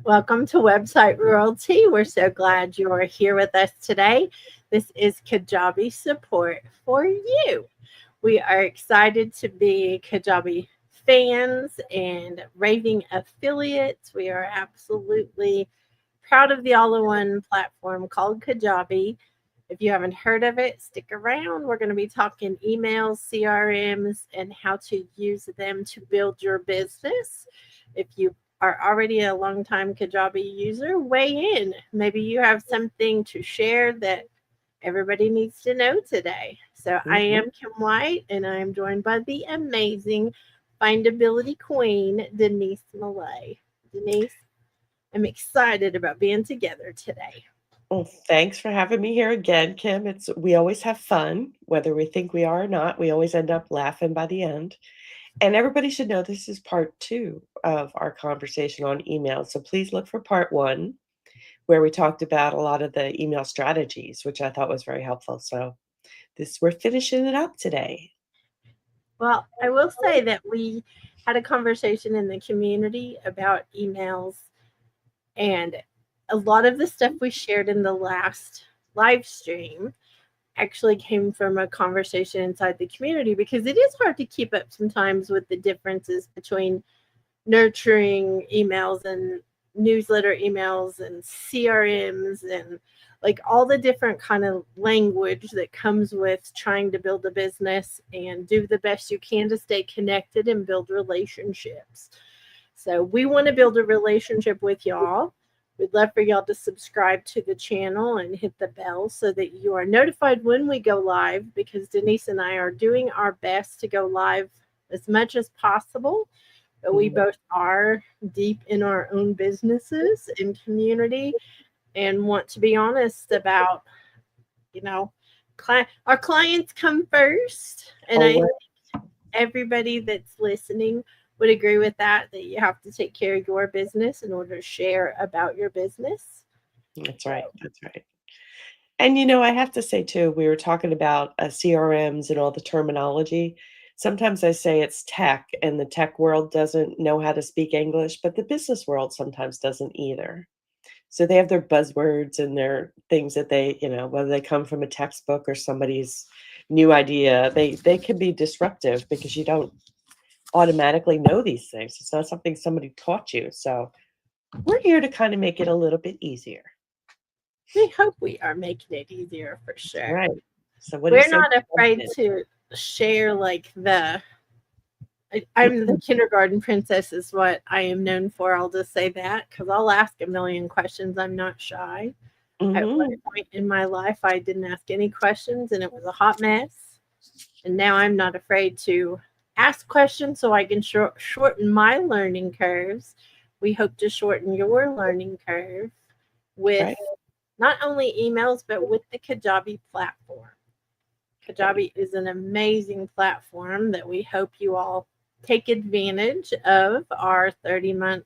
Welcome to Website Royalty. We're so glad you are here with us today. This is Kajabi support for you. We are excited to be Kajabi fans and raving affiliates. We are absolutely proud of the all-in-one platform called Kajabi. If you haven't heard of it, stick around. We're going to be talking emails, CRMs, and how to use them to build your business. If you are already a longtime Kajabi user, weigh in. Maybe you have something to share that everybody needs to know today. So I Mhm. am Kim White, and I am joined by the amazing findability queen, Denise Millay. Denise, I'm excited about being together today. Well, thanks for having me here again, Kim. We always have fun, whether we think we are or not. We always end up laughing by the end. And everybody should know this is part two of our conversation on email. So please look for part one, where we talked about a lot of the email strategies, which I thought was very helpful. So this we're finishing it up today. Well, I will say that we had a conversation in the community about emails, and a lot of the stuff we shared in the last live stream actually came from a conversation inside the community because it is hard to keep up sometimes with the differences between nurturing emails and newsletter emails and CRMs and like all the different kind of language that comes with trying to build a business and do the best you can to stay connected and build relationships. So we want to build a relationship with y'all. We'd love for y'all to subscribe to the channel and hit the bell so that you are notified when we go live because Denise and I are doing our best to go live as much as possible. But we Mhm. both are deep in our own businesses and community and want to be honest about, you know, our clients come first. And I Always. everybody that's listening would agree with that you have to take care of your business in order to share about your business. That's So right. That's right. And I have to say too, we were talking about CRMs and all the terminology. Sometimes I say it's tech, and the tech world doesn't know how to speak English, but the business world sometimes doesn't either. So they have their buzzwords and their things that whether they come from a textbook or somebody's new idea, they can be disruptive because you don't automatically know these things. It's not something somebody taught you. So we're here to kind of make it a little bit easier. we hope we are making it easier for sure. Right. So what do you We're say not we jump afraid in? to share like I'm the kindergarten princess is what I am known for. I'll just say that because I'll ask a million questions. I'm not shy. At one Mhm. point in my life, I didn't ask any questions and it was a hot mess. And now I'm not afraid to ask questions so I can shorten my learning curves. We hope to shorten your learning curve with Right. not only emails, but with the Kajabi platform. Kajabi is an amazing platform that we hope you all take advantage of our 30 month,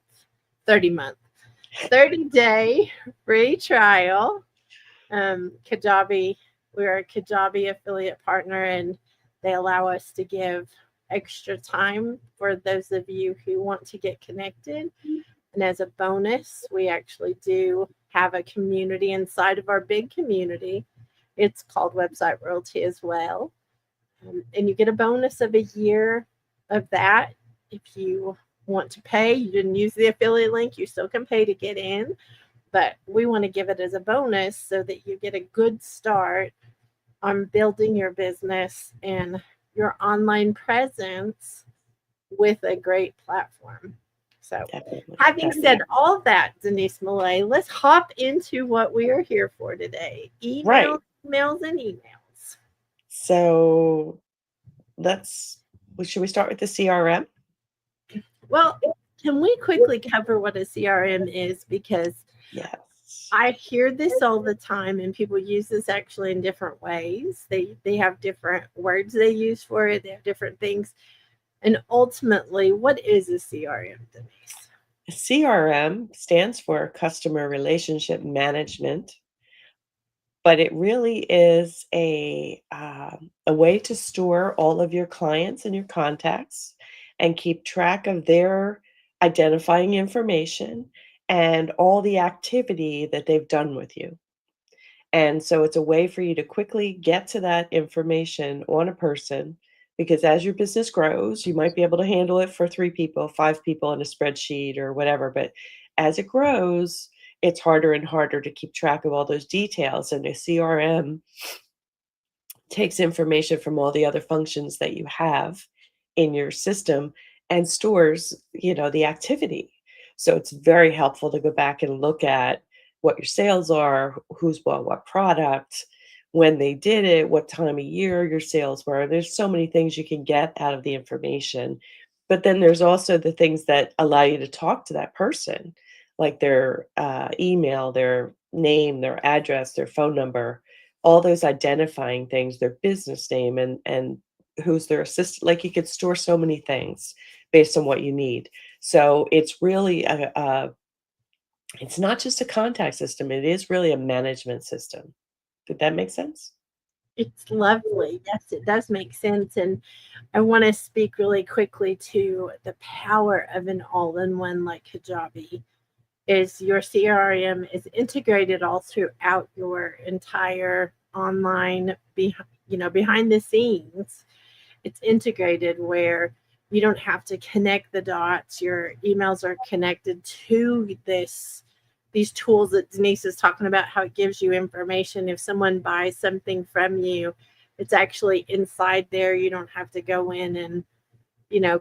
30-day free trial. Kajabi, we're a Kajabi affiliate partner, and they allow us to give extra time for those of you who want to get connected. And as a bonus, we actually do have a community inside of our big community. It's called Website Royalty as well. And you get a bonus of a year of that. If you want to pay, you didn't use the affiliate link, you still can pay to get in. But we want to give it as a bonus so that you get a good start on building your business and your online presence with a great platform. So, Definitely. having said Definitely. all that, Denise Millay, let's hop into what we are here for today: emails, Right. emails, and emails. So should we start with the CRM? Well, can we quickly cover what a CRM is? Because Yes. I hear this all the time, and people use this actually in different ways. They have different words they use for it. They have different things. And ultimately, what is a CRM, Denise? CRM stands for Customer Relationship Management, but it really is a way to store all of your clients and your contacts and keep track of their identifying information and all the activity that they've done with you. And so it's a way for you to quickly get to that information on a person because as your business grows, you might be able to handle it for 3 people, 5 people in a spreadsheet or whatever, but as it grows, it's harder and harder to keep track of all those details, and a CRM takes information from all the other functions that you have in your system and stores, the activity. So it's very helpful to go back and look at what your sales are, who's bought what product, when they did it, what time of year your sales were. There's so many things you can get out of the information. But then there's also the things that allow you to talk to that person, like their email, their name, their address, their phone number, all those identifying things, their business name and who's their assistant. Like you could store so many things based on what you need. So it's really it's not just a contact system, it is really a management system. Did that make sense? It's lovely. Yes, it does make sense. And I want to speak really quickly to the power of an all-in-one like Kajabi. Is your CRM is integrated all throughout your entire online, behind the scenes. It's integrated where you don't have to connect the dots. Your emails are connected to these tools that Denise is talking about, how it gives you information. If someone buys something from you, it's actually inside there. You don't have to go in and,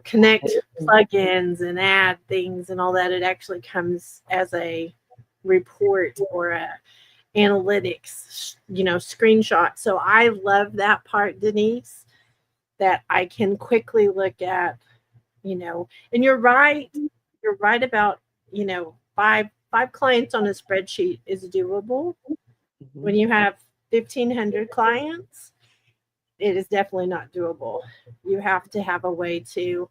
connect plugins and add things and all that. It actually comes as a report or a analytics, screenshot. So I love that part, Denise, that I can quickly look at, and you're right about, five clients on a spreadsheet is doable. When Mhm. you have 1,500 clients, it is definitely not doable. You have to have a way to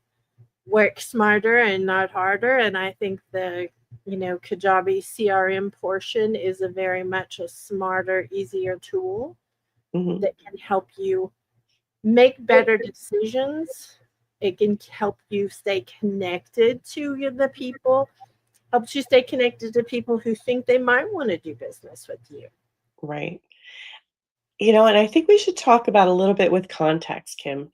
work smarter and not harder. And I think the, Kajabi CRM portion is a very much a smarter, easier tool Mhm. that can help you make better decisions. It can help you stay connected to the people, helps you stay connected to people who think they might want to do business with you. Right. And I think we should talk about a little bit with context, Kim.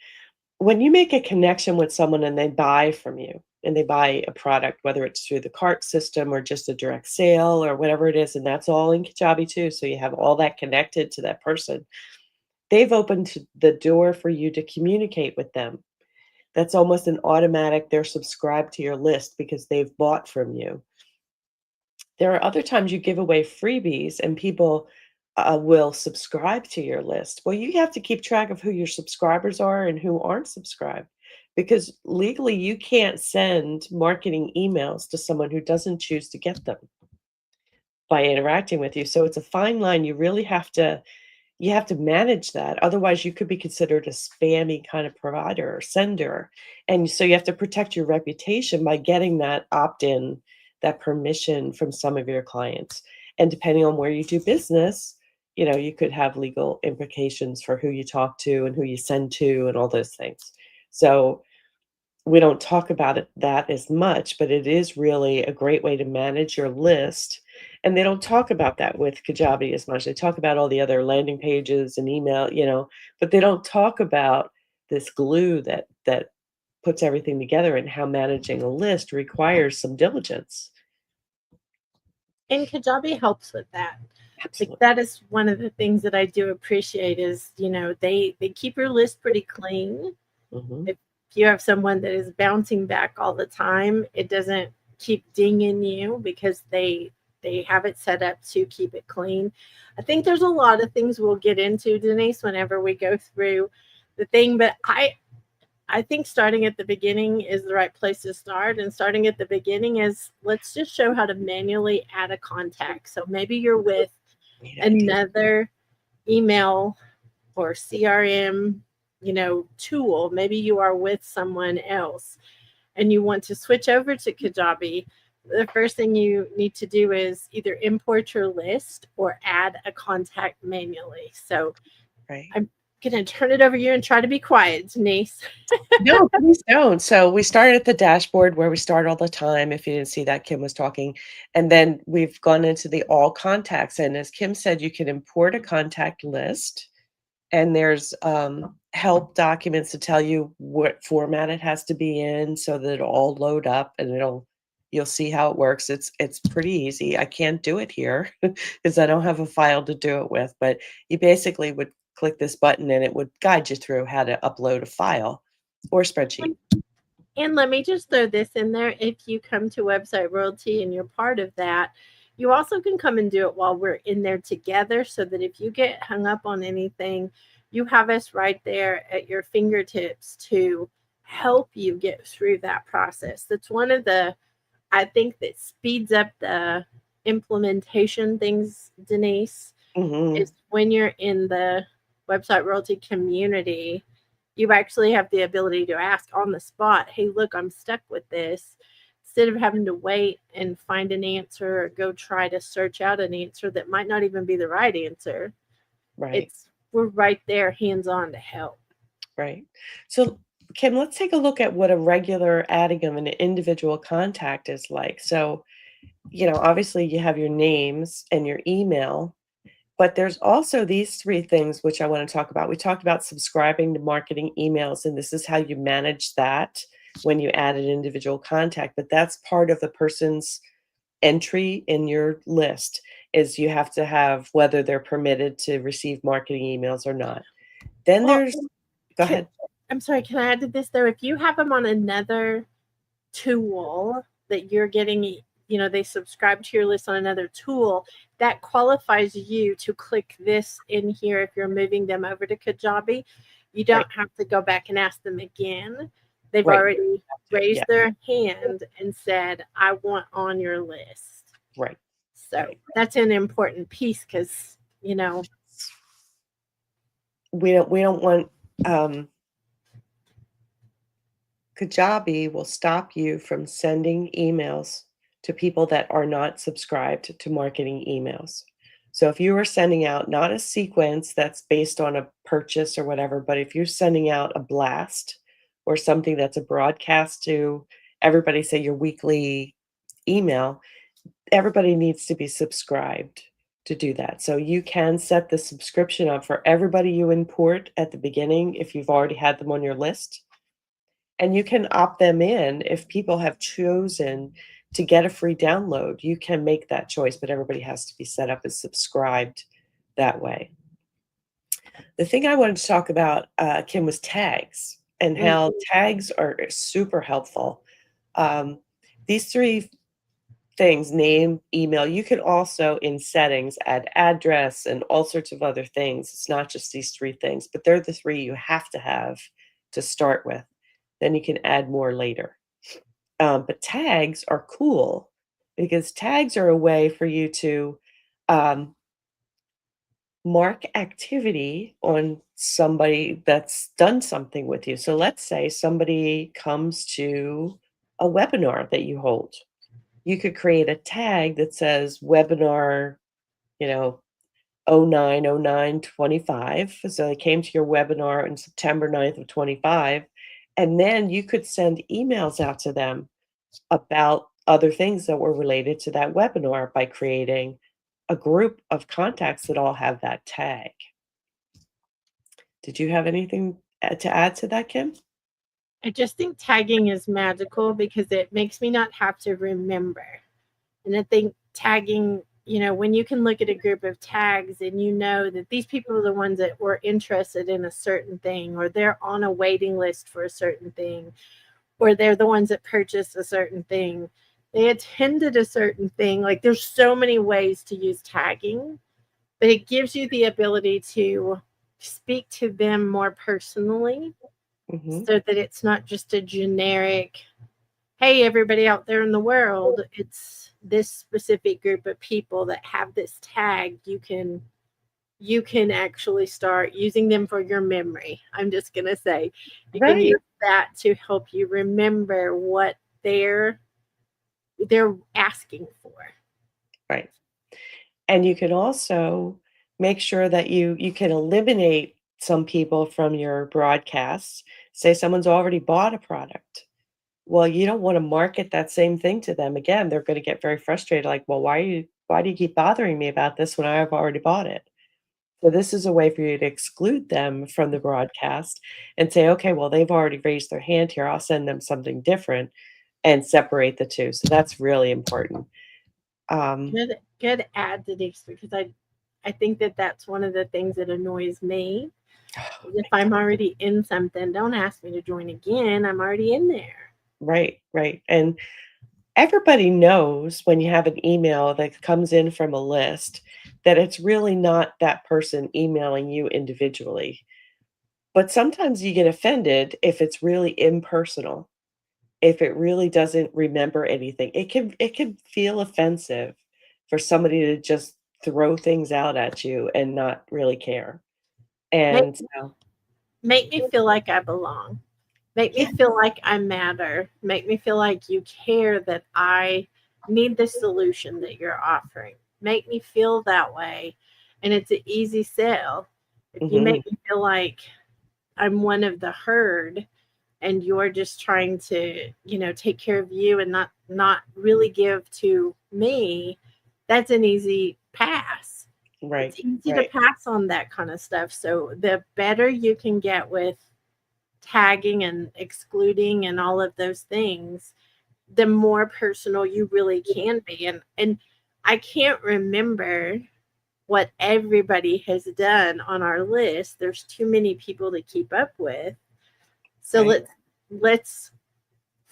When you make a connection with someone and they buy from you and they buy a product, whether it's through the cart system or just a direct sale or whatever it is, and that's all in Kajabi too. So you have all that connected to that person. They've opened the door for you to communicate with them. That's almost an automatic, they're subscribed to your list because they've bought from you. There are other times you give away freebies and people will subscribe to your list. Well, you have to keep track of who your subscribers are and who aren't subscribed because legally you can't send marketing emails to someone who doesn't choose to get them by interacting with you. So it's a fine line. You have to manage that. Otherwise, you could be considered a spammy kind of provider or sender. And so you have to protect your reputation by getting that opt-in, that permission from some of your clients. And depending on where you do business, you could have legal implications for who you talk to and who you send to and all those things. So we don't talk about that as much, but it is really a great way to manage your list. And they don't talk about that with Kajabi as much. They talk about all the other landing pages and email, but they don't talk about this glue that puts everything together and how managing a list requires some diligence. And Kajabi helps with that. Like Absolutely. that is one of the things that I do appreciate is, they keep your list pretty clean. Hmm. If you have someone that is bouncing back all the time, it doesn't keep dinging you because they have it set up to keep it clean. I think there's a lot of things we'll get into, Denise, whenever we go through the thing, but I think starting at the beginning is the right place to start. And starting at the beginning is let's just show how to manually add a contact. So maybe you're with Great idea. another email or CRM, tool. Maybe you are with someone else and you want to switch over to Kajabi. The first thing you need to do is either import your list or add a contact manually. So Right. I'm going to turn it over to you and try to be quiet, Denise. No, please don't. So we started at the dashboard where we start all the time. If you didn't see that, Kim was talking. And then we've gone into the all contacts. And as Kim said, you can import a contact list. And there's help documents to tell you what format it has to be in so that it'll all load up and you'll see how it works. It's pretty easy. I can't do it here because I don't have a file to do it with, but you basically would click this button and it would guide you through how to upload a file or spreadsheet. And let me just throw this in there. If you come to Website Royalty and you're part of that, you also can come and do it while we're in there together, so that if you get hung up on anything, you have us right there at your fingertips to help you get through that process. That's one of the, I think, that speeds up the implementation things, Denise, Hmm. is when you're in the Website Royalty community, you actually have the ability to ask on the spot, hey, look, I'm stuck with this. Instead of having to wait and find an answer or go try to search out an answer that might not even be the right answer, Right, we're right there hands on to help. right. So Kim, let's take a look at what a regular adding of an individual contact is like. So, obviously you have your names and your email. But there's also these 3 things which I wanna talk about. We talked about subscribing to marketing emails, and this is how you manage that when you add an individual contact, but that's part of the person's entry in your list, is you have to have whether they're permitted to receive marketing emails or not. Then Well, there's Go can, ahead. I'm sorry, can I add to this though? If you have them on another tool that you're getting, they subscribe to your list on another tool, that qualifies you to click this in here. If you're moving them over to Kajabi, you Right, don't have to go back and ask them again. They've right, already yeah, raised their hand and said, I want on your list. right, So right. that's an important piece because, We don't want, Kajabi will stop you from sending emails to people that are not subscribed to marketing emails. So if you are sending out not a sequence that's based on a purchase or whatever, but if you're sending out a blast or something that's a broadcast to everybody, say your weekly email, everybody needs to be subscribed to do that. So you can set the subscription up for everybody you import at the beginning if you've already had them on your list, and you can opt them in if people have chosen to get a free download. You can make that choice, but everybody has to be set up as subscribed that way. The thing I wanted to talk about, Kim, was tags and mm, how tags are super helpful. Um, these 3 things, name, email, you can also in settings add address and all sorts of other things. It's not just these 3 things, but they're the 3 you have to have to start with. Then you can add more later. But tags are cool because tags are a way for you to um, mark activity on somebody that's done something with you. So let's say somebody comes to a webinar that you hold. You could create a tag that says webinar, you know, 09/09/25. So they came to your webinar on September 9th of 25. And then you could send emails out to them about other things that were related to that webinar by creating a group of contacts that all have that tag. Did you have anything to add to that, Kim? I just think tagging is magical because it makes me not have to remember. And I think tagging, when you can look at a group of tags and you know that these people are the ones that were interested in a certain thing, or they're on a waiting list for a certain thing, or they're the ones that purchased a certain thing, they attended a certain thing. Like there's so many ways to use tagging, but it gives you the ability to speak to them more personally, Hmm. so that it's not just a generic, hey, everybody out there in the world, it's this specific group of people that have this tag. You can actually start using them for your memory. I'm just going to say you can Right, use that to help you remember what they're asking for. right. And you can also make sure that you can eliminate some people from your broadcasts. Say someone's already bought a product. Well, you don't wanna market that same thing to them again. They're gonna get very frustrated, like, "Well, why do you keep bothering me about this when I've already bought it?" So this is a way for you to exclude them from the broadcast and say, "Okay, well, they've already raised their hand here. I'll send them something different," and separate the 2. So that's really important. Um Good add, Denise, because I think that that's one of the things that annoys me. Oh, Is if I'm already in something, don't ask me to join again. I'm already in there. right, right, and everybody knows when you have an email that comes in from a list that it's really not that person emailing you individually. But sometimes you get offended if it's really impersonal, if it really doesn't remember anything. It can feel offensive for somebody to just throw things out at you and not really care. Make And so make me feel like I belong. Make me yeah, feel like I matter. Make me feel like you care that I need the solution that you're offering. Make me feel that way. And it's an easy sell. If you mhm, make me feel like I'm one of the herd and you're just trying to, take care of you and not really give to me, that's an easy pass. right, It's easy to right, pass on that kind of stuff. So the better you can get with tagging and excluding and all of those things, the more personal you really can be. And I can't remember what everybody has done on our list. There's too many people to keep up with. So right. let's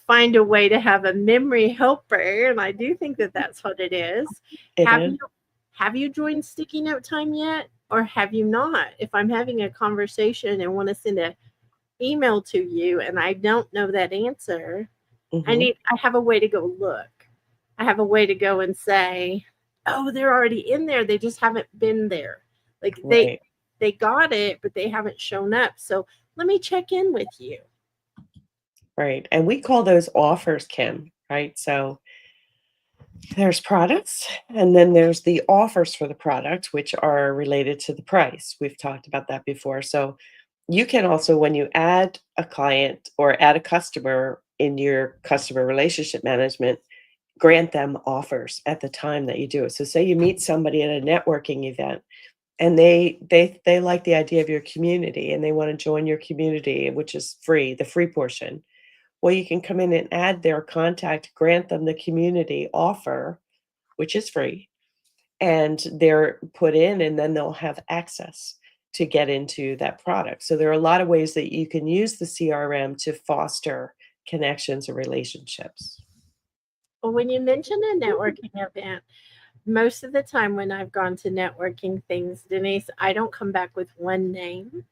find a way to have a memory helper, and I do think that that's what it is. It Have is. you have you joined sticky note time yet, or have you not? If I'm having a conversation and want to send a email to you and I don't know that answer, Mhm. I have a way to go look. I have a way to go and say, "Oh, they're already in there. They just haven't been there. Like Right, they got it, but they haven't shown up. So let me check in with you." right, and we call those offers, Kim, right? So there's products, and then there's the offers for the product, which are related to the price. We've talked about that before. So you can also, when you add a client or add a customer in your customer relationship management, grant them offers at the time that you do it. So say you meet somebody at a networking event and they like the idea of your community and they want to join your community, which is free, the free portion. Well, you can come in and add their contact, grant them the community offer, which is free, and they're put in, and then they'll have access to get into that product. So there are a lot of ways that you can use the CRM to foster connections and relationships. Well, when you mention a networking event, most of the time when I've gone to networking things, Denise, I don't come back with one name.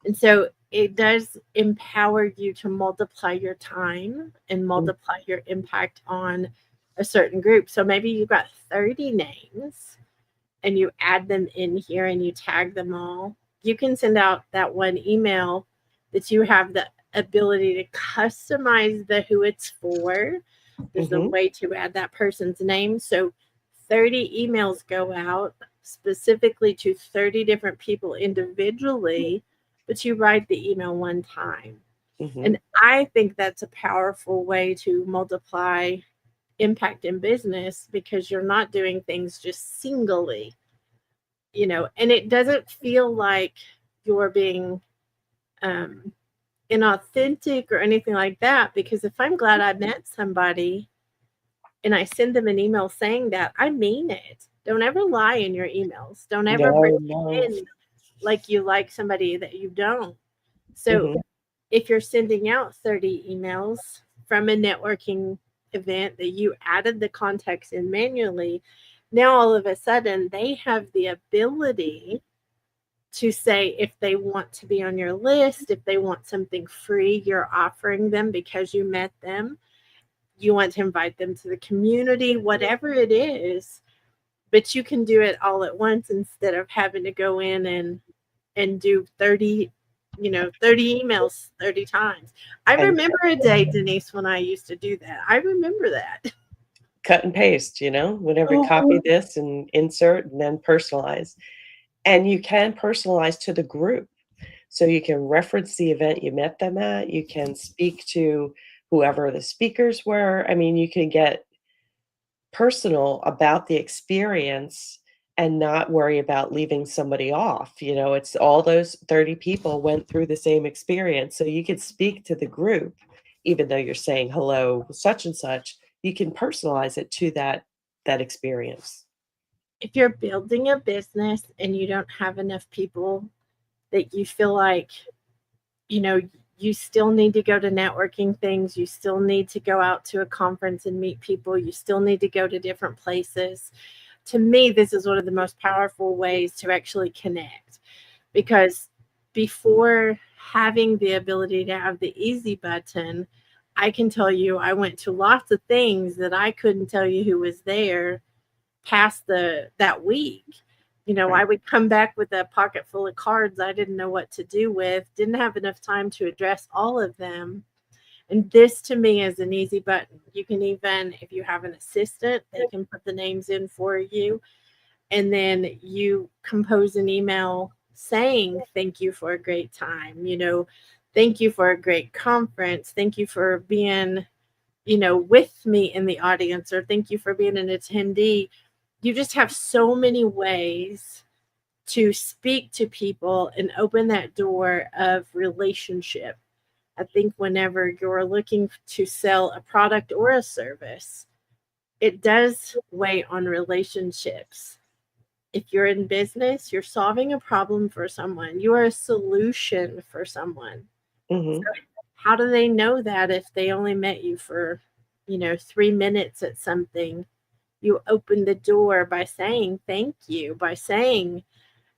And so it does empower you to multiply your time and Mm, multiply your impact on a certain group. So maybe you've got 30 names and you add them in here and you tag them all. You can send out that one email that you have the ability to customize the who it's for. There's a mhm, way to add that person's name. So 30 emails go out specifically to 30 different people individually, but you write the email one time. mhm. And I think that's a powerful way to multiply impact in business because you're not doing things just singly, and it doesn't feel like you're being um, inauthentic or anything like that. Because if I'm glad I met somebody and I send them an email saying that, I mean it. Don't ever lie in your emails. Don't ever No, no. pretend like you like somebody that you don't. So Mhm, if you're sending out 30 emails from a networking event that you added the context in manually, now all of a sudden they have the ability to say if they want to be on your list, if they want something free you're offering them because you met them, you want to invite them to the community, whatever it is, but you can do it all at once instead of having to go in and do 30, 30 emails 30 times. I and remember a day, Denise, when I used to do that. I remember that. cut and paste, whatever, copy Oh, this and insert and then personalize. And you can personalize to the group. So you can reference the event you met them at. You can speak to whoever the speakers were. I mean, you can get personal about the experience and not worry about leaving somebody off. It's all those 30 people went through the same experience. So you could speak to the group, even though you're saying hello, such and such, you can personalize it to that experience. If you're building a business and you don't have enough people that you feel like, you know, you still need to go to networking things, you still need to go out to a conference and meet people, you still need to go to different places. To me, this is one of the most powerful ways to actually connect, because before having the ability to have the easy button, I can tell you I went to lots of things that I couldn't tell you who was there past that week. Right. I would come back with a pocket full of cards I didn't know what to do with, didn't have enough time to address all of them. And this to me is an easy button. You can even, if you have an assistant, they can put the names in for you. And then you compose an email saying, thank you for a great time. Thank you for a great conference. Thank you for being, with me in the audience, or thank you for being an attendee. You just have so many ways to speak to people and open that door of relationship. I think whenever you're looking to sell a product or a service, it does weigh on relationships. If you're in business, you're solving a problem for someone, you are a solution for someone. So Hmm. how do they know that if they only met you for, 3 minutes at something? You open the door by saying thank you, by saying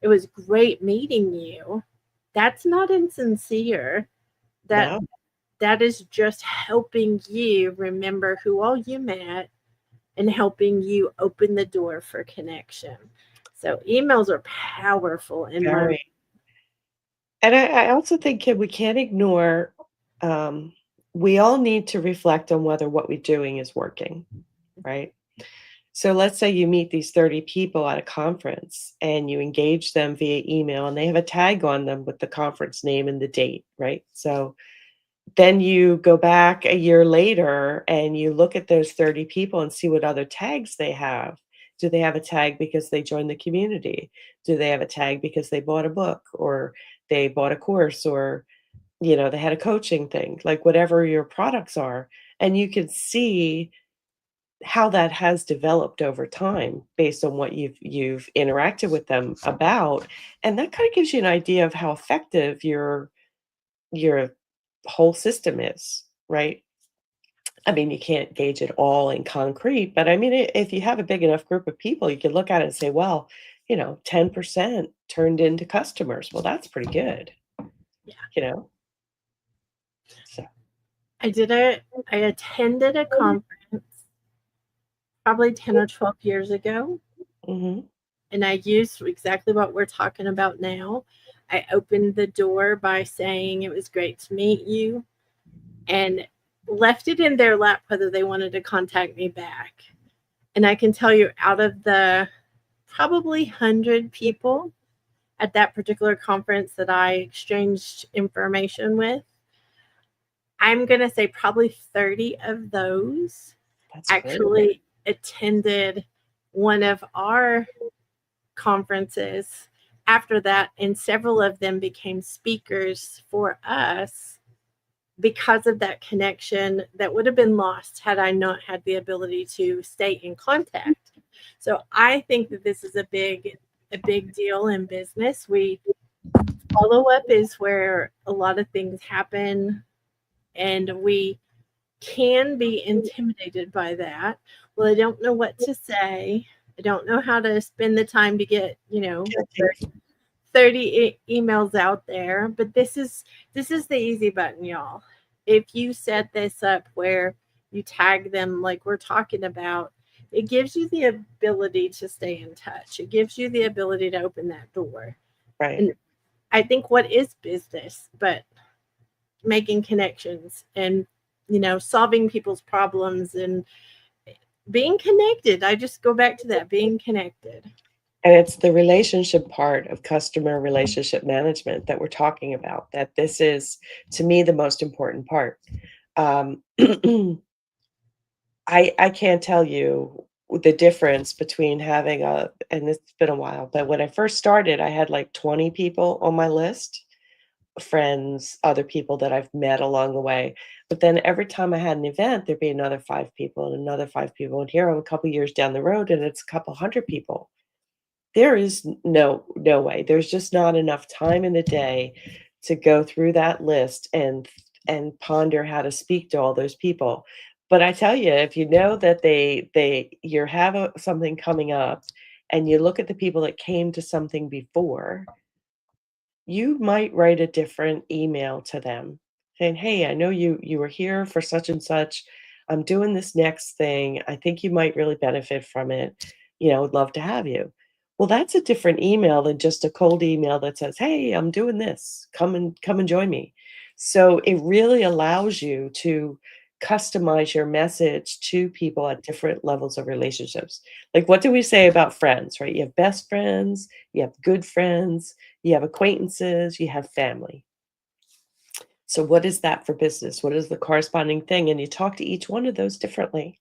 it was great meeting you. That's not insincere. That No. that is just helping you remember who all you met and helping you open the door for connection. So emails are powerful in my. Very. And I also think we can't ignore, um, we all need to reflect on whether what we're doing is working, right? So let's say you meet these 30 people at a conference and you engage them via email and they have a tag on them with the conference name and the date, right? So then you go back a year later and you look at those 30 people and see what other tags they have. Do they have a tag because they joined the community? Do they have a tag because they bought a book or they bought a course, or they had a coaching thing, like whatever your products are? And you can see how that has developed over time based on what you've interacted with them about, and that kind of gives you an idea of how effective your whole system is, right? I mean, you can't gauge it all in concrete, but I mean, if you have a big enough group of people, you can look at it and say, well, 10% turned into customers. Well, that's pretty good, Yeah. you know? So, I attended a conference probably 10 or 12 years ago, mhm, and I used exactly what we're talking about now. I opened the door by saying it was great to meet you, and left it in their lap whether they wanted to contact me back. And I can tell you, out of the probably 100 people at that particular conference that I exchanged information with, I'm going to say probably 30 of those that's great. actually attended one of our conferences after that, and several of them became speakers for us because of that connection that would have been lost had I not had the ability to stay in contact. So I think that this is a big deal in business. We follow up is where a lot of things happen, and we can be intimidated by that. Well, I don't know what to say. I don't know how to spend the time to get, Guilty. 30 emails out there, but this is the easy button, y'all. If you set this up where you tag them like we're talking about, it gives you the ability to stay in touch. It gives you the ability to open that door. Right. And I think what is business but making connections and solving people's problems and being connected. I just go back to that, being connected. And it's the relationship part of customer relationship management that we're talking about, that this is, to me, the most important part. Um, I can't tell you the difference between having a, and it's been a while, but when I first started, I had like 20 people on my list, friends, other people that I've met along the way. But then every time I had an event, there'd be another 5 people and another 5 people. And here I'm a couple years down the road and it's a couple hundred people. There is no way. There's just not enough time in the day to go through that list and ponder how to speak to all those people. But I tell you, if you know that they you have something coming up and you look at the people that came to something before, you might write a different email to them saying, "Hey, I know you were here for such and such. I'm doing this next thing. I think you might really benefit from it. Would love to have you." Well, that's a different email than just a cold email that says, "Hey, I'm doing this. Come and join me." So it really allows you to customize your message to people at different levels of relationships. Like what do we say about friends, right? You have best friends, you have good friends, you have acquaintances, you have family. So what is that for business? What is the corresponding thing? And you talk to each one of those differently.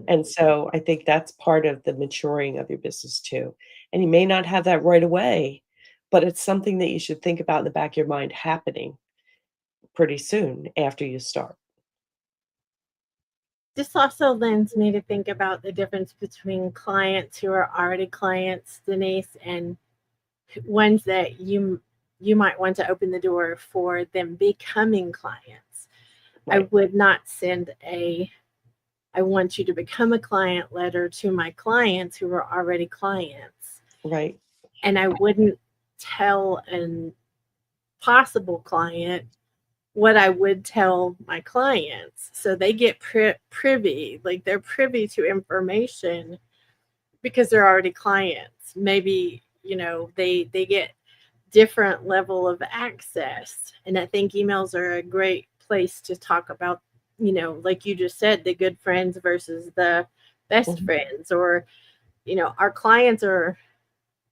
And so I think that's part of the maturing of your business too. And you may not have that right away, but it's something that you should think about in the back of your mind happening pretty soon after you start. This also lends me to think about the difference between clients who are already clients, Denise, and ones that you might want to open the door for them becoming clients. I Right. would not send a I want you to become a client letter to my clients who are already clients. Right. And I wouldn't tell an possible client what I would tell my clients. So they get privy, like they're privy to information because they're already clients. Maybe, they get different level of access. And I think emails are a great place to talk about, like you just said, the good friends versus the best Mhm. friends, or, our clients are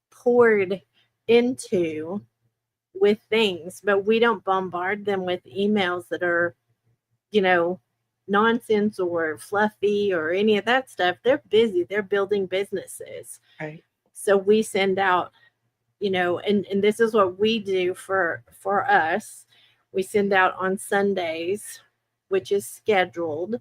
poured into with things, but we don't bombard them with emails that are, you know, nonsense or fluffy or any of that stuff. They're busy, they're building businesses. Right. So we send out, and this is what we do for us. We send out on Sundays, which is scheduled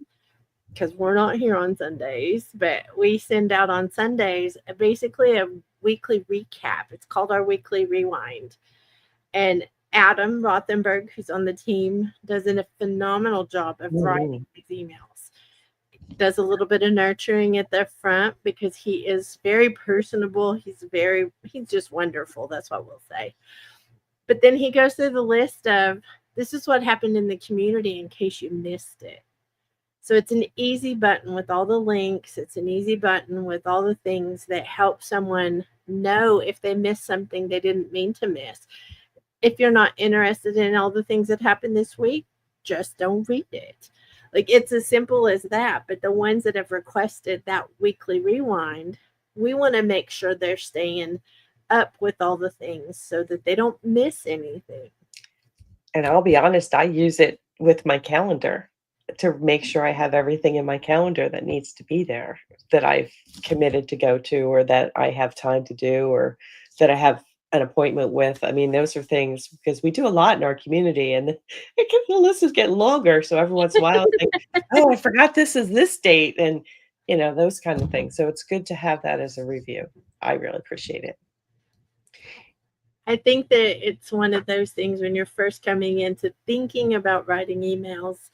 because we're not here on Sundays, but we send out on Sundays basically a weekly recap. It's called our weekly rewind. And Adam Rothenberg, who's on the team, does a phenomenal job of writing Mhm. these emails. Does a little bit of nurturing at the front because he is very personable. He's just wonderful. That's what we'll say. But then he goes through the list of this is what happened in the community in case you missed it. So it's an easy button with all the links. It's an easy button with all the things that help someone know if they missed something they didn't mean to miss. If you're not interested in all the things that happened this week, just don't read it. Like it's as simple as that. But the ones that have requested that weekly rewind, we want to make sure they're staying up with all the things so that they don't miss anything. And I'll be honest, I use it with my calendar to make sure I have everything in my calendar that needs to be there, that I've committed to go to, or that I have time to do, or that I have an appointment with. I mean, those are things because we do a lot in our community and the list is getting longer. So every once in a while, I think, oh, I forgot this is this date, and those kind of things. So it's good to have that as a review. I really appreciate it. I think that it's one of those things when you're first coming into thinking about writing emails.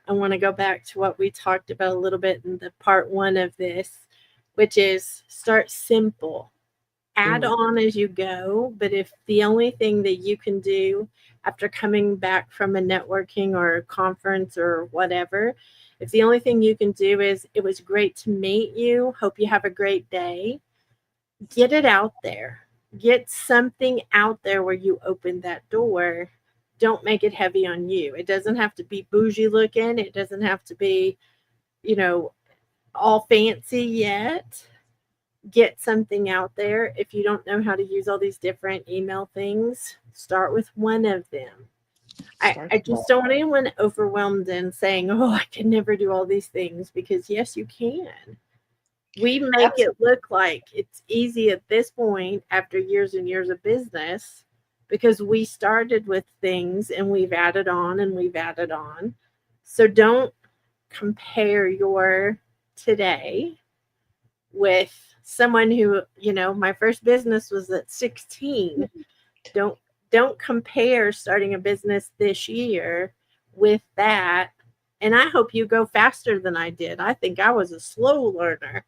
I want to go back to what we talked about a little bit in the part one of this, which is start simple, add Mm, on as you go. But if the only thing that you can do after coming back from a networking or a conference or whatever, if the only thing you can do is it was great to meet you, hope you have a great day, get it out there. Get something out there where you open that door. Don't make it heavy on you. It doesn't have to be bougie looking. It doesn't have to be, you know, all fancy yet. get something out there. If you don't know how to use all these different email things, start with one of them. Start I just small. don't want anyone overwhelmed and saying, oh, I can never do all these things, because yes, you can. We make it look like it's easy at this point after years and years of business, because we started with things and we've added on and we've added on. So don't compare your today with someone who, my first business was at 16. Don't don't compare starting a business this year with that. And I hope you go faster than I did. I think I was a slow learner.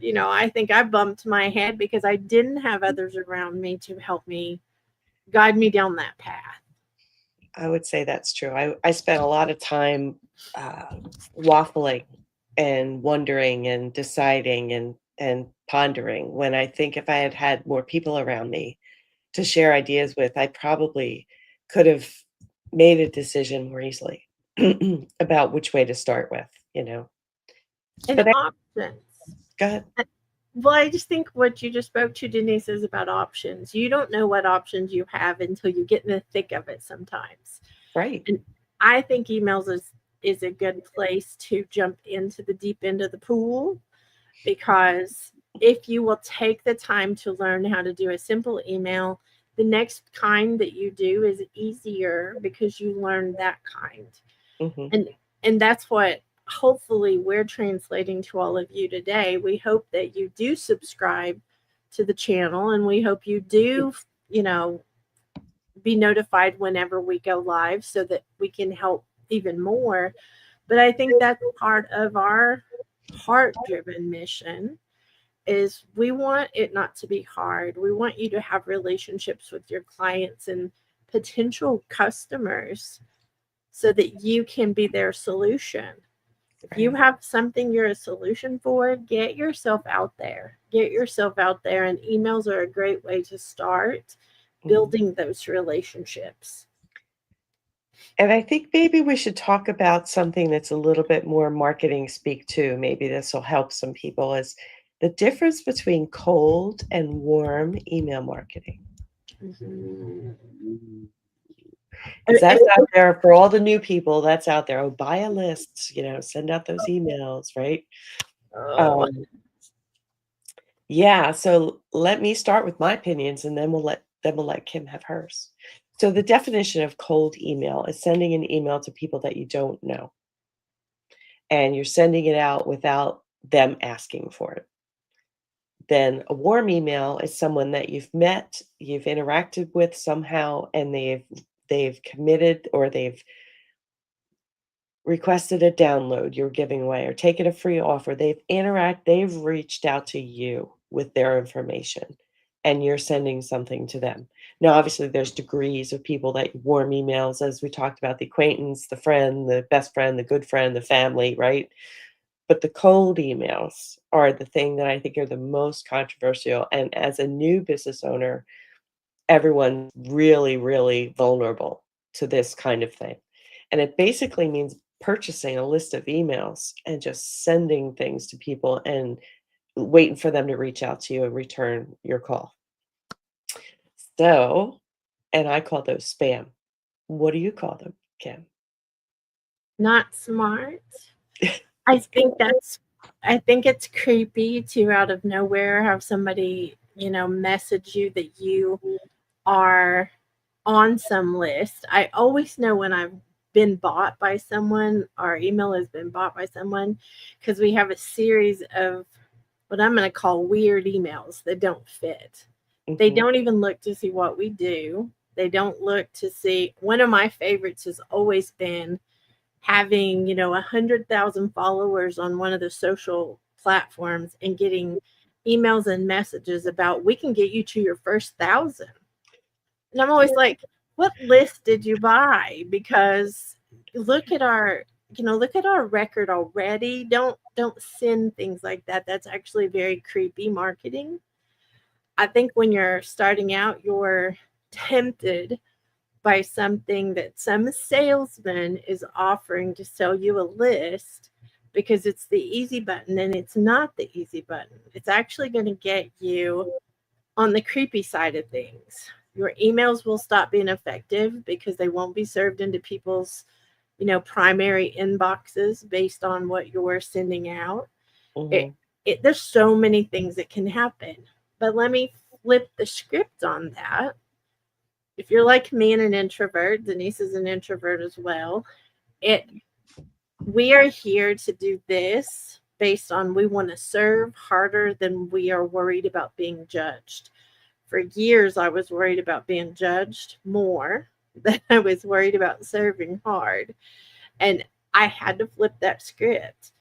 I think I bumped my head because I didn't have others around me to help me guide me down that path. I would say that's true. I spent a lot of time uh, waffling and wondering and deciding and pondering, when I think if I had had more people around me to share ideas with, I probably could have made a decision more easily about which way to start with, you know. And But I, options. go ahead. Well, I just think what you just spoke to, Denise, is about options. You don't know what options you have until you get in the thick of it sometimes. Right. And I think emails is a good place to jump into the deep end of the pool, because if you will take the time to learn how to do a simple email, the next kind that you do is easier because you learned that kind. Hmm. And that's what hopefully we're translating to all of you today. We hope that you do subscribe to the channel, and we hope you do, you know, be notified whenever we go live so that we can help even more. But I think that's part of our heart driven mission, is we want it not to be hard. We want you to have relationships with your clients and potential customers so that you can be their solution. If you Right. have something you're a solution for, get yourself out there. Get yourself out there, and emails are a great way to start Mhm. building those relationships. And I think maybe we should talk about something that's a little bit more marketing speak too. Maybe this will help some people, is the difference between cold and warm email marketing. Mhm. Because that's It- out there for all the new people. That's out there. Oh, buy a list, send out those emails, right? oh, Um, yeah, so let me start with my opinions, and then we'll let Kim have hers. So the definition of cold email is sending an email to people that you don't know, and you're sending it out without them asking for it. Then a warm email is someone that you've met, you've interacted with somehow, and they've committed, or they've requested a download you're giving away, or taken a free offer. They've reached out to you with their information, and you're sending something to them. Now, obviously, there's degrees of people that warm emails, as we talked about, the acquaintance, the friend, the best friend, the good friend, the family, right? But the cold emails are the thing that I think are the most controversial. And as a new business owner, everyone's really, really vulnerable to this kind of thing. And it basically means purchasing a list of emails and just sending things to people and waiting for them to reach out to you and return your call. So, and I call those spam. What do you call them, Kim? not smart. I think that's I think it's creepy to out of nowhere have somebody, message you that you are on some list. I always know when I've been bought by someone, our email has been bought by someone, because we have a series of what I'm going to call weird emails that don't fit. They Hmm. don't even look to see what we do. They don't look to see. One of my favorites has always been having, 100,000 followers on one of the social platforms and getting emails and messages about, we can get you to your first 1,000. And I'm always like, what list did you buy? Because look at our, look at our record already. Don't send things like that. That's actually very creepy marketing. I think when you're starting out, you're tempted by something that some salesman is offering to sell you a list, because it's the easy button, and it's not the easy button. It's actually going to get you on the creepy side of things. Your emails will stop being effective because they won't be served into people's, primary inboxes based on what you're sending out. It, Mhm. there's so many things that can happen. But let me flip the script on that. If you're like me and an introvert, Denise is an introvert as well. It We are here to do this based on we want to serve harder than we are worried about being judged. For years, I was worried about being judged more than I was worried about serving hard. And I had to flip that script.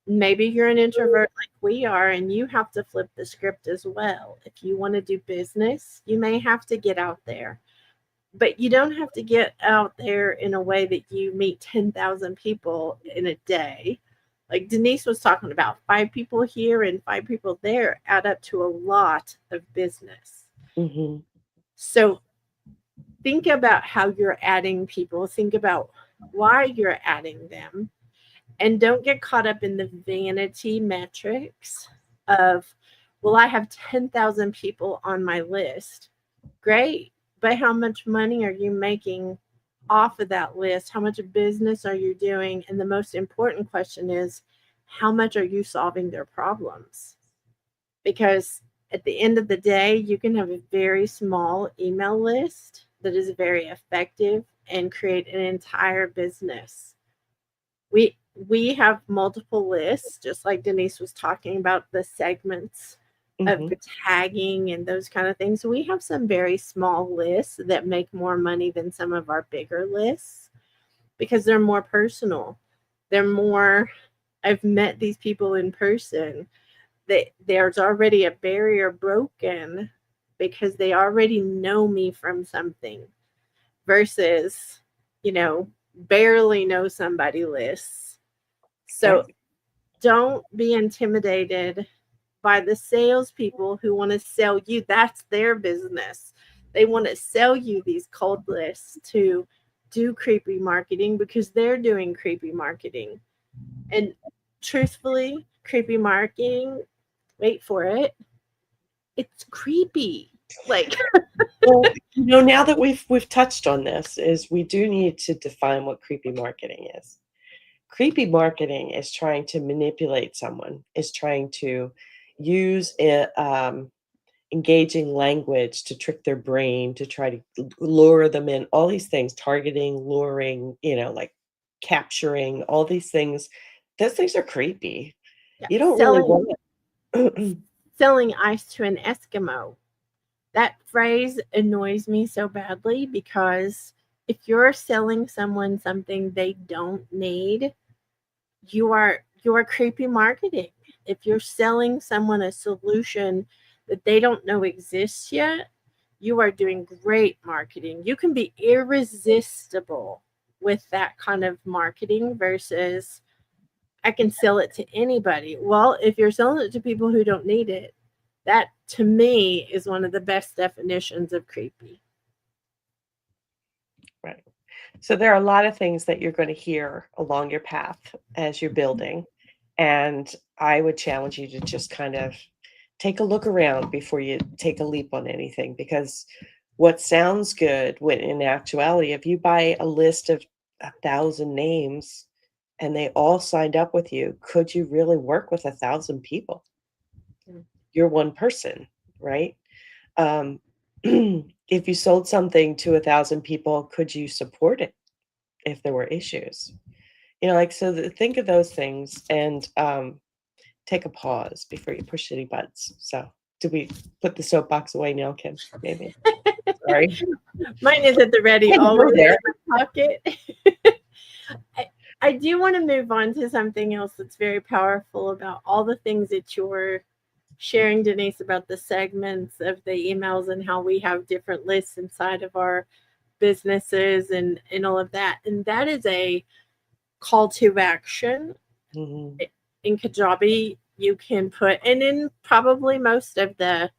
Maybe you're an introvert like we are, and you have to flip the script as well. If you want to do business, you may have to get out there, but you don't have to get out there in a way that you meet 10,000 people in a day. Like Denise was talking about, 5 people here and 5 people there add up to a lot of business. Mhm. So think about how you're adding people, think about why you're adding them, and don't get caught up in the vanity metrics of, well, I have 10,000 people on my list. Great. But how much money are you making off of that list? How much business are you doing? And the most important question is, how much are you solving their problems? Because at the end of the day, you can have a very small email list that is very effective and create an entire business. We have multiple lists, just like Denise was talking about the segments of Mhm. tagging and those kind of things. We have some very small lists that make more money than some of our bigger lists because they're more personal. They're more, I've met these people in person. There's already a barrier broken because they already know me from something versus, barely know somebody lists. So Right. don't be intimidated by the salespeople who want to sell you. That's their business. They want to sell you these cold lists to do creepy marketing because they're doing creepy marketing. And truthfully, creepy marketing, wait for it, it's creepy. Like, Well, now that we've touched on this, is we do need to define what creepy marketing is. Creepy marketing is trying to manipulate someone, is trying to use engaging language to trick their brain, to try to lure them in, all these things, targeting, luring, like capturing, all these things. Those things are creepy. yeah, You don't really selling want it. selling ice to an Eskimo. That phrase annoys me so badly because if you're selling someone something they don't need, you are creepy marketing. If you're selling someone a solution that they don't know exists yet, you are doing great marketing. You can be irresistible with that kind of marketing versus I can sell it to anybody. Well, if you're selling it to people who don't need it, that to me is one of the best definitions of creepy. Right. So there are a lot of things that you're going to hear along your path as you're building. And I would challenge you to just kind of take a look around before you take a leap on anything, because what sounds good when in actuality, if you buy a list of 1,000 names and they all signed up with you, could you really work with 1,000 people? Mm. You're one person, right? Um, if you sold something to 1,000 people, could you support it if there were issues? So think of those things and take a pause before you push any buttons. So, do we put the soapbox away now, Kim? Maybe. Sorry. Mine is at the ready, Had to go always there. in my pocket. I, I do want to move on to something else that's very powerful about all the things that you're sharing, Denise, about the segments of the emails and how we have different lists inside of our businesses and all of that. And that is a call to action. Mhm. In Kajabi, you can put, and in probably most of the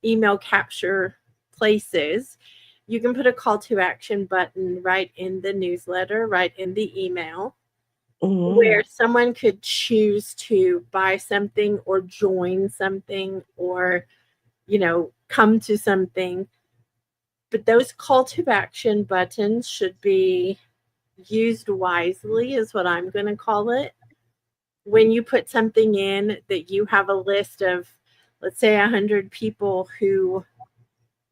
email capture places, you can put a call to action button right in the newsletter, right in the email. Mhm. where someone could choose to buy something or join something or, come to something. But those call to action buttons should be used wisely, is what I'm going to call it. When you put something in that you have a list of, let's say, 100 people who,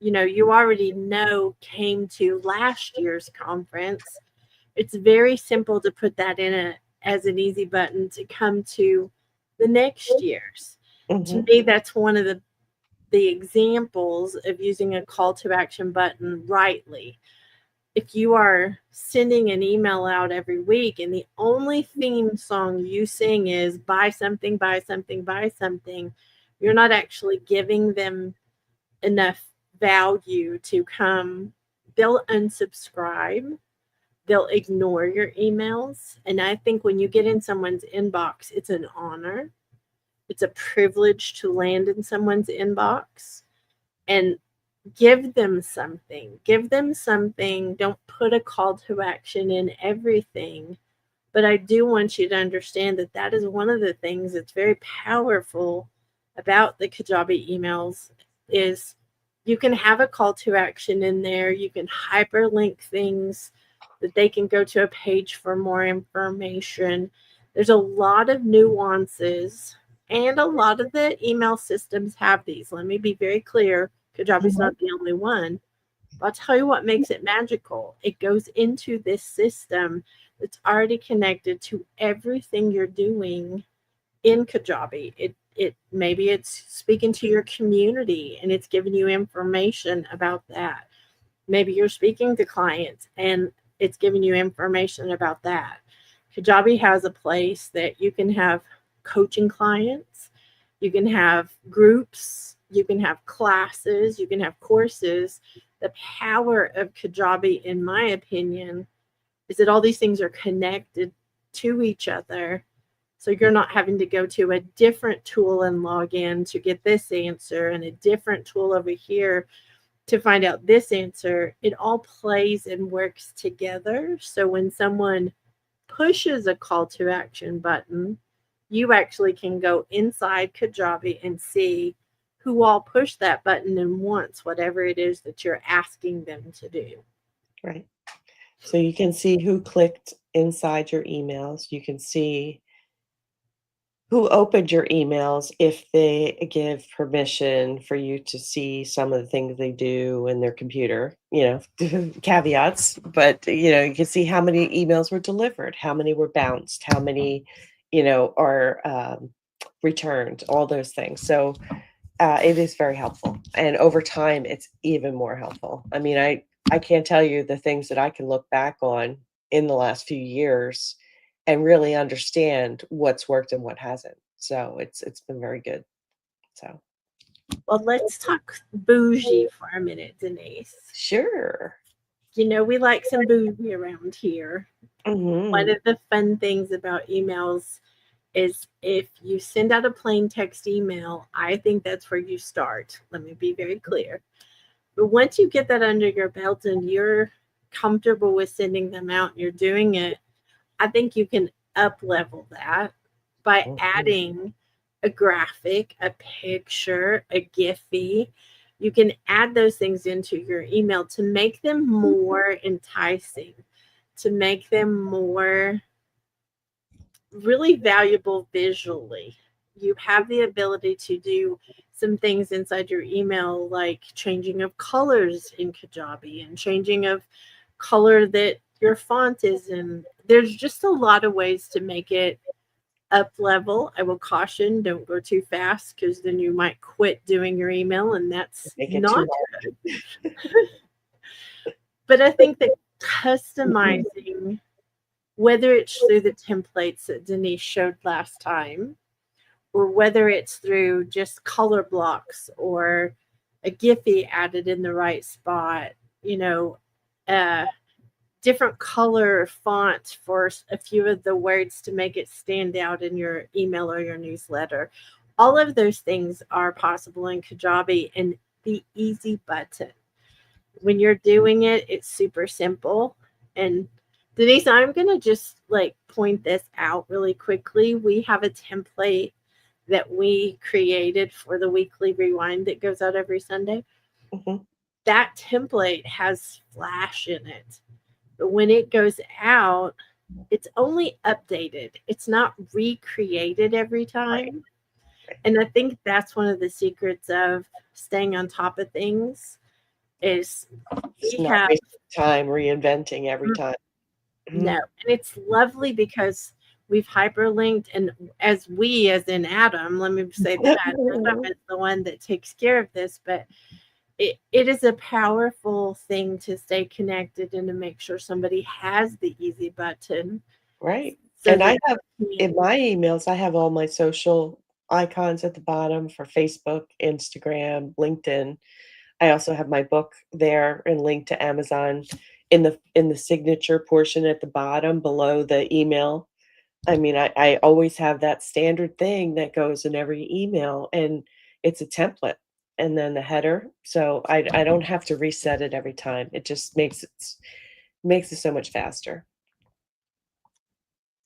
you already know came to last year's conference, it's very simple to put that in as an easy button to come to the next year's. To Mhm. me, that's one of the examples of using a call to action button rightly. If you are sending an email out every week and the only theme song you sing is buy something, buy something, buy something, you're not actually giving them enough value to come. They'll unsubscribe, they'll ignore your emails. And I think when you get in someone's inbox, it's an honor. It's a privilege to land in someone's inbox and give them something. Give them something. Don't put a call to action in everything. But I do want you to understand that that is one of the things that's very powerful about the Kajabi emails is you can have a call to action in there. You can hyperlink things that they can go to a page for more information. There's a lot of nuances, and a lot of the email systems have these. Let me be very clear. Kajabi's Mhm. not the only one. I'll tell you what makes it magical. It goes into this system that's already connected to everything you're doing in Kajabi. It maybe it's speaking to your community and it's giving you information about that. Maybe you're speaking to clients and it's giving you information about that. Kajabi has a place that you can have coaching clients, you can have groups, you can have classes, you can have courses. The power of Kajabi, in my opinion, is that all these things are connected to each other. So you're not having to go to a different tool and log in to get this answer and a different tool over here to find out this answer. It all plays and works together. So when someone pushes a call to action button, you actually can go inside Kajabi and see who all pushed that button and wants whatever it is that you're asking them to do. Right. So you can see who clicked inside your emails. You can see who opened your emails if they give permission for you to see some of the things they do in their computer, caveats, but you can see how many emails were delivered, how many were bounced, how many, are returned, all those things. So it is very helpful, and over time, it's even more helpful. I mean, I can't tell you the things that I can look back on in the last few years and really understand what's worked and what hasn't. So it's been very good. So Well, let's talk bougie for a minute, Denise. sure. We like some bougie around here. One Hmm. of the fun things about emails is if you send out a plain text email, I think that's where you start. Let me be very clear. But once you get that under your belt and you're comfortable with sending them out and you're doing it, I think you can up level that by Hmm. adding a graphic, a picture, a Giphy. You can add those things into your email to make them more enticing, to make them more really valuable visually. You have the ability to do some things inside your email, like changing of colors in Kajabi and changing of color that your font is in. There's just a lot of ways to make it up level. I will caution, don't go too fast because then you might quit doing your email, and that's Make it not too hard. good. But I think that Mhm. customizing, whether it's through the templates that Denise showed last time, or whether it's through just color blocks or a Giphy added in the right spot, you know, uh, different color font for a few of the words to make it stand out in your email or your newsletter. All of those things are possible in Kajabi, and the easy button. When you're doing it, it's super simple. And Denise, I'm going to just like point this out really quickly. We have a template that we created for the weekly rewind that goes out every Sunday. Mhm. That template has Flash in it. But when it goes out, it's only updated. It's not recreated every Right, time. right. And I think that's one of the secrets of staying on top of things is It's we not have wasting time reinventing every time. no, Mhm. and it's lovely because we've hyperlinked, and as in Adam, let me say that Adam is the one that takes care of this, but it is a powerful thing to stay connected and to make sure somebody has the easy button Right. so And that I have they in can. my emails, I have all my social icons at the bottom for Facebook, Instagram, LinkedIn. I also have my book there and linked to Amazon in the signature portion at the bottom below the email. I mean, I always have that standard thing that goes in every email, and it's a template, and then the header, so I don't have to reset it every time. It just makes it so much faster.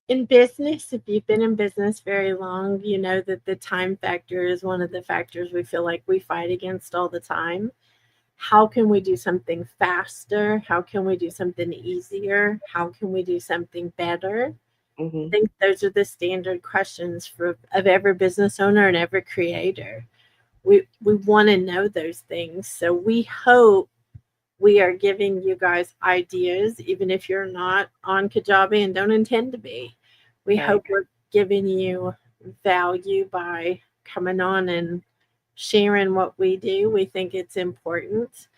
In business, if you've been in business very long, you know that the time factor is one of the factors we feel like we fight against all the time. How can we do something faster? How can we do something easier? How can we do something better? I Mhm. think those are the standard questions for of every business owner and every creator. We want to know those things. So we hope we are giving you guys ideas, even if you're not on Kajabi and don't intend to be. We Right. hope we're giving you value by coming on and sharing what we do. We think it's important.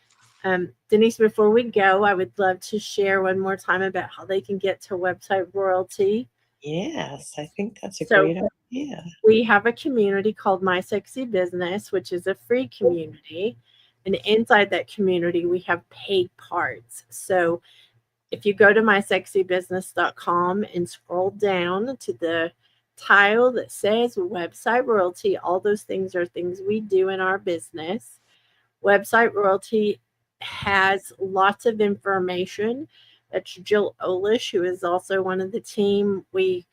Denise, before we go, I would love to share one more time about how they can get to website royalty. Yes, I think that's a So great idea. we have a community called My Sexy Business, which is a free community. And inside that community, we have paid parts. So if you go to mysexybusiness.com and scroll down to the tile that says website royalty, all those things are things we do in our business. Website royalty has lots of information. That's Jill Olish, who is also one of the team. We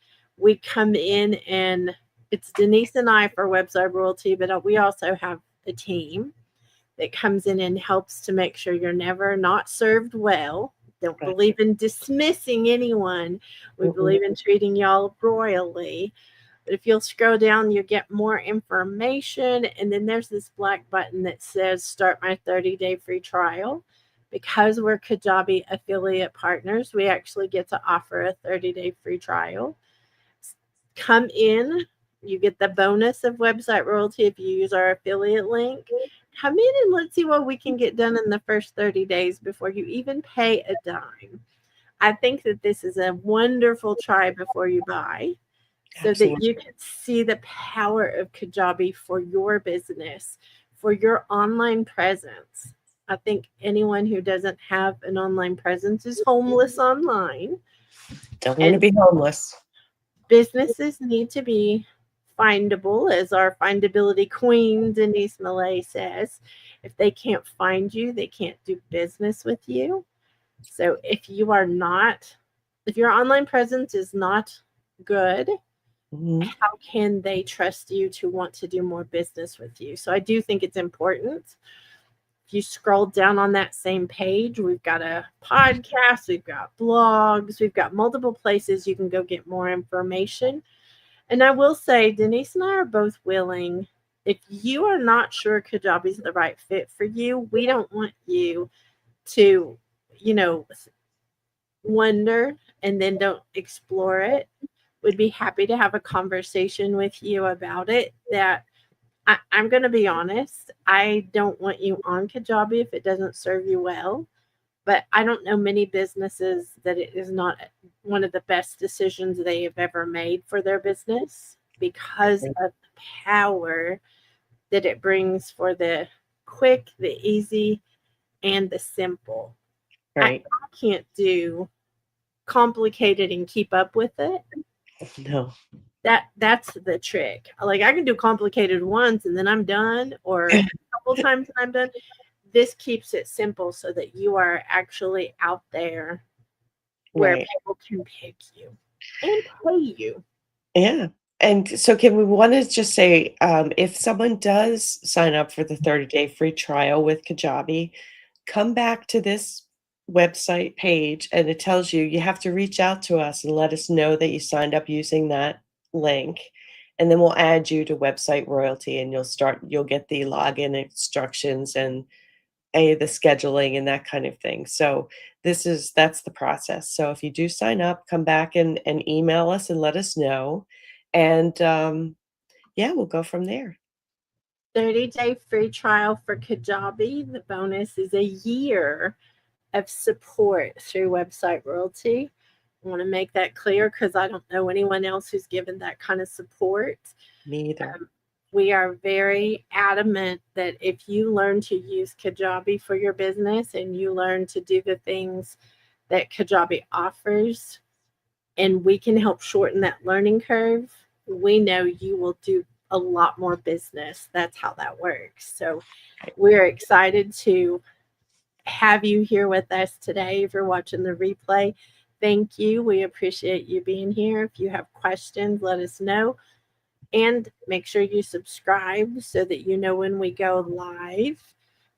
come in and it's Denise and I for website royalty, but we also have a team that comes in and helps to make sure you're never not served well. Don't Right. believe in dismissing anyone. We Mhm. believe in treating y'all royally. But if you'll scroll down, you get more information. And then there's this black button that says start my 30-day free trial. Because we're Kajabi affiliate partners, we actually get to offer a 30-day free trial. Come in, you get the bonus of website royalty if you use our affiliate link. Come in and let's see what we can get done in the first 30 days before you even pay a dime. I think that this is a wonderful try before you buy so that you Absolutely. can see the power of Kajabi for your business, for your online presence. I think anyone who doesn't have an online presence is homeless online. Don't wanna And be homeless. businesses need to be findable, as our findability queen, Denise Millay, says. If they can't find you, they can't do business with you. So if your online presence is not good, Mhm. how can they trust you to want to do more business with you? So I do think it's important. If you scroll down on that same page, we've got a podcast, we've got blogs, we've got multiple places you can go get more information. And I will say, Denise and I are both willing. If you are not sure Kajabi is the right fit for you, we don't want you to, you know, wonder and then don't explore it. We'd be happy to have a conversation with you about it. I'm going to be honest. I don't want you on Kajabi if it doesn't serve you well. But I don't know many businesses that it is not one of the best decisions they have ever made for their business because Right. of the power that it brings for the quick, the easy, and the simple. I Right. can't do complicated and keep up with it. No. That's the trick. Like I can do complicated once and then I'm done, or a couple times and I'm done. This keeps it simple so that you are actually out there where Right. people can pick you and pay you. Yeah. And so can we want to just say, if someone does sign up for the 30-day free trial with Kajabi, come back to this website page and it tells you you have to reach out to us and let us know that you signed up using that link. And then we'll add you to website royalty and you'll get the login instructions and the scheduling and that kind of thing. So that's the process. So if you do sign up, come back and email us and let us know. And yeah, we'll go from there. 30-day free trial for Kajabi. The bonus is a year of support through website royalty. I want to make that clear because I don't know anyone else who's given that kind of support. Me either. We are very adamant that if you learn to use Kajabi for your business and you learn to do the things that Kajabi offers, and we can help shorten that learning curve, we know you will do a lot more business. That's how that works. So we're excited to have you here with us today. If you're watching the replay, thank you. We appreciate you being here. If you have questions, let us know. And make sure you subscribe so that you know when we go live.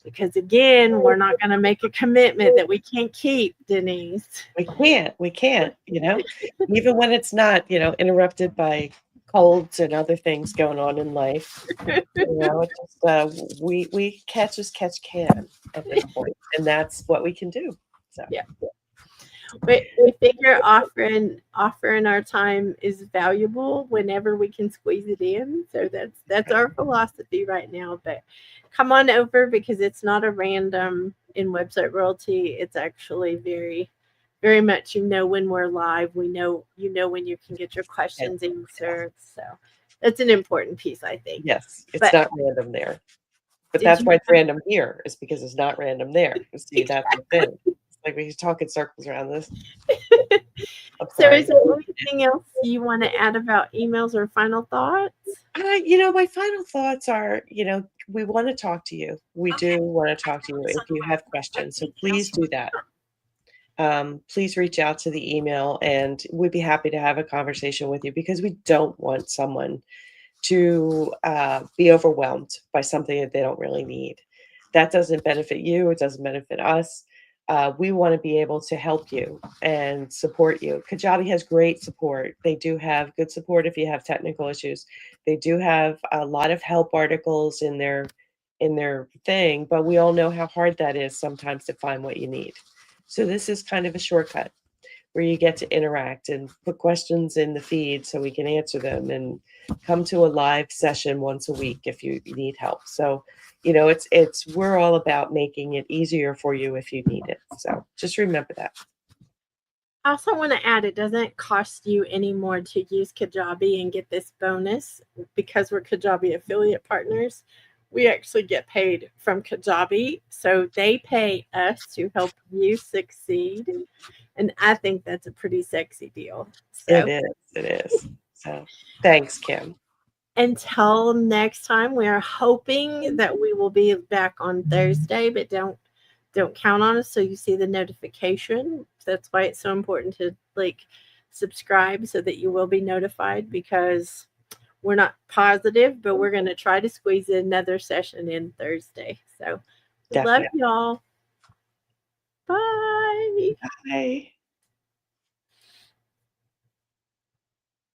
Because again, we're not going to make a commitment that we can't keep, Denise. We can't, even when it's not, interrupted by colds and other things going on in life. It just we catch as catch can at this point, and that's what we can do. So Yeah. We figure offering our time is valuable whenever we can squeeze it in. So that's our philosophy right now. But come on over because it's not a random in website royalty. It's actually very, very much when we're live. We know when you can get your questions answered. So that's an important piece, I think. yes, it's But not random there. But did that's you why it's random here, is because it's not random there. You see, that's the exactly? thing. It's like we talk in circles around this. I'm So sorry. is there anything else you want to add about emails or final thoughts? My final thoughts are, we want to talk to you. We do want to talk to you if you have questions. So please do that. Please reach out to the email and we'd be happy to have a conversation with you because we don't want someone to be overwhelmed by something that they don't really need. That doesn't benefit you. It doesn't benefit us. We want to be able to help you and support you. Kajabi has great support. They do have good support if you have technical issues. They do have a lot of help articles in their thing, but we all know how hard that is sometimes to find what you need. So this is kind of a shortcut where you get to interact and put questions in the feed so we can answer them and come to a live session once a week if you need help. So, we're all about making it easier for you if you need it. So just remember that. I also want to add it doesn't cost you any more to use Kajabi and get this bonus because we're Kajabi affiliate partners. We actually get paid from Kajabi. So they pay us to help you succeed. And I think that's a pretty sexy deal. It So is. It is. So thanks, Kim. until next time, we are hoping that we will be back on Thursday, but don't count on us so you see the notification. That's why it's so important to subscribe so that you will be notified because we're not positive, but we're going to try to squeeze another session in Thursday. So love Definitely. y'all. Bye. Bye.